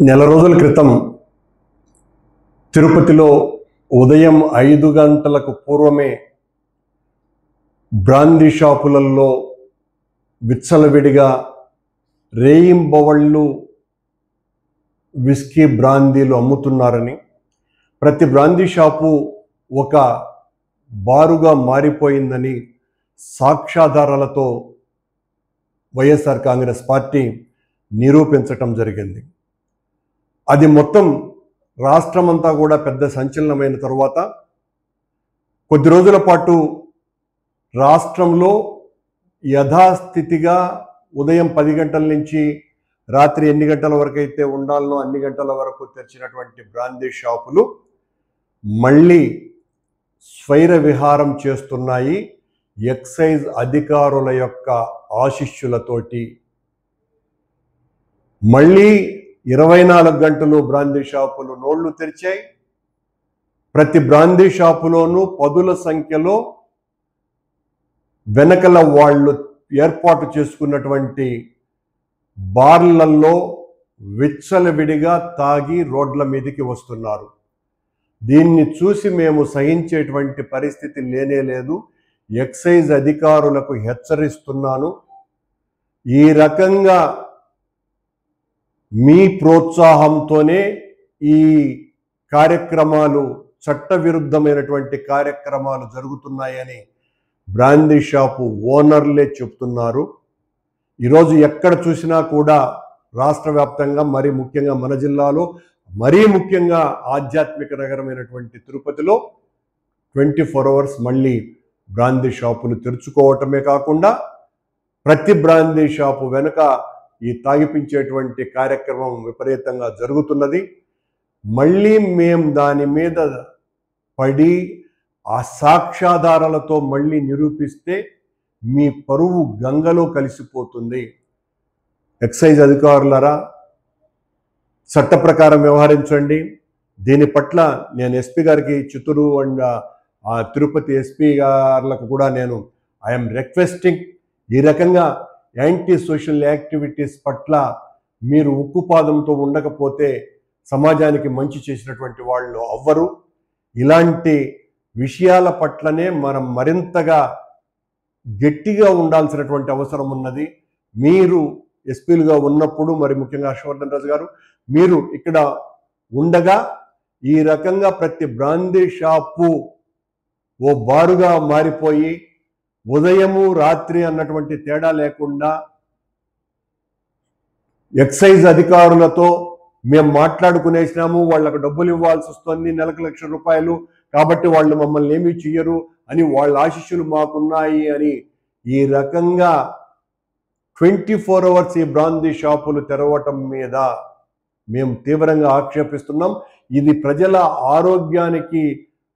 నెల రోజుల క్రితం తిరుపతిలో ఉదయం 5 గంటలకు పూర్వమే బ్రాందీ షాపులలో విచ్చలవిడిగా రేయింబవళ్ళు విస్కీ బ్రాందీలు అమ్ముతున్నారని, ప్రతి బ్రాందీ షాపు ఒక బారుగా మారిపోయిందని సాక్ష్యాధారాలతో వైఎస్ఆర్ కాంగ్రెస్ పార్టీ నిరూపించటం జరిగింది. అది మొత్తం రాష్ట్రమంతా కూడా పెద్ద సంచలనమైన తరువాత కొద్ది రోజుల పాటు రాష్ట్రంలో యథాస్థితిగా ఉదయం 10 గంటల నుంచి రాత్రి ఎన్ని గంటల వరకు అయితే ఉండాలనో అన్ని గంటల వరకు తెరిచినటువంటి బ్రాందీ షాపులు మళ్ళీ స్వైర విహారం చేస్తున్నాయి. ఎక్సైజ్ అధికారుల యొక్క ఆశీస్సులతోటి మళ్ళీ 24 గంటలు బ్రాందీ షాపులు నోళ్లు తెరిచాయి. ప్రతి బ్రాందీ షాపులోనూ పదుల సంఖ్యలో వెనకల వాళ్ళు ఏర్పాటు చేసుకున్నటువంటి బార్లలో విచ్చలవిడిగా తాగి రోడ్ల మీదకి వస్తున్నారు. దీన్ని చూసి మేము సహించేటువంటి పరిస్థితి లేనే లేదు. ఎక్సైజ్ అధికారులకు హెచ్చరిస్తున్నాను, ఈ రకంగా మీ ప్రోత్సాహంతోనే ఈ కార్యక్రమాలు, చట్టవిరుద్ధమైనటువంటి కార్యక్రమాలు జరుగుతున్నాయని బ్రాందీ షాపు ఓనర్లే చెప్తున్నారు. ఈరోజు ఎక్కడ చూసినా కూడా రాష్ట్ర వ్యాప్తంగా, మరీ ముఖ్యంగా మన జిల్లాలో, మరీ ముఖ్యంగా ఆధ్యాత్మిక నగరమైనటువంటి తిరుపతిలో 24 అవర్స్ మళ్ళీ బ్రాందీ షాపులు తెరుచుకోవటమే కాకుండా ప్రతి బ్రాందీ షాపు వెనుక ఈ తాగిపించేటువంటి కార్యక్రమం విపరీతంగా జరుగుతున్నది. మళ్ళీ మేము దాని మీద పడి ఆ సాక్ష్యాధారాలతో మళ్ళీ నిరూపిస్తే మీ పరువు గంగలో కలిసిపోతుంది. ఎక్సైజ్ అధికారులరా, చట్ట ప్రకారం వ్యవహరించండి. దీని పట్ల నేను ఎస్పీ గారికి, చిత్తూరు అండ్ తిరుపతి ఎస్పీ గారులకు కూడా నేను ఐఎమ్ రిక్వెస్టింగ్, ఈ రకంగా యాంటీ సోషల్ యాక్టివిటీస్ పట్ల మీరు ఉక్కుపాదంతో ఉండకపోతే సమాజానికి మంచి చేసినటువంటి వాళ్ళు అవ్వరు. ఇలాంటి విషయాల పట్లనే మనం మరింతగా గట్టిగా ఉండాల్సినటువంటి అవసరం ఉన్నది. మీరు ఎస్పీలుగా ఉన్నప్పుడు, మరి ముఖ్యంగా హర్షవర్ధన్ రాజు గారు, మీరు ఇక్కడ ఉండగా ఈ రకంగా ప్రతి బ్రాందీ షాపు ఓ బారుగా మారిపోయి ఉదయము రాత్రి అన్నటువంటి తేడా లేకుండా ఎక్సైజ్ అధికారులతో మేము మాట్లాడుకునేసినాము, వాళ్ళకు డబ్బులు ఇవ్వాల్సి వస్తుంది, నెలకు ₹1,00,000, కాబట్టి వాళ్ళు మమ్మల్ని ఏమీ చెయ్యరు అని, వాళ్ళ ఆశీస్సులు మాకున్నాయి అని ఈ రకంగా 24 అవర్స్ ఈ బ్రాందీ షాపులు తెరవటం మీద మేము తీవ్రంగా ఆక్షేపిస్తున్నాం. ఇది ప్రజల ఆరోగ్యానికి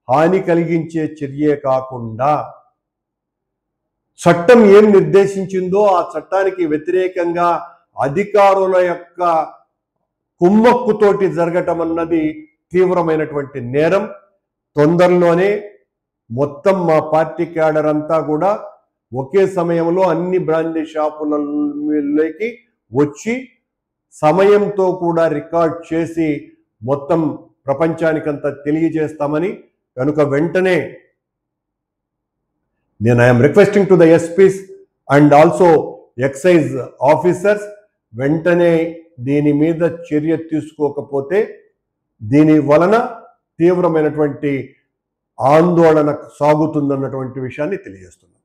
హాని కలిగించే చర్యే కాకుండా చట్టం ఏం నిర్దేశించిందో ఆ చట్టానికి వ్యతిరేకంగా అధికారుల యొక్క కుమ్మక్కుతోటి జరగటం అన్నది తీవ్రమైనటువంటి నేరం. తొందరలోనే మొత్తం మా పార్టీ క్యాడర్ అంతా కూడా ఒకే సమయంలో అన్ని బ్రాందీ షాపులలోకి వచ్చి సమయంతో కూడా రికార్డ్ చేసి మొత్తం ప్రపంచానికంతా తెలియజేస్తామని, కనుక వెంటనే నేను I'm requesting to the SPs and also excise officers, వెంటనే దీని మీద చర్య తీసుకోకపోతే దీని వలన తీవ్రమైనటువంటి ఆందోళన సాగుతుందన్నటువంటి విషయాన్ని తెలియజేస్తున్నాను.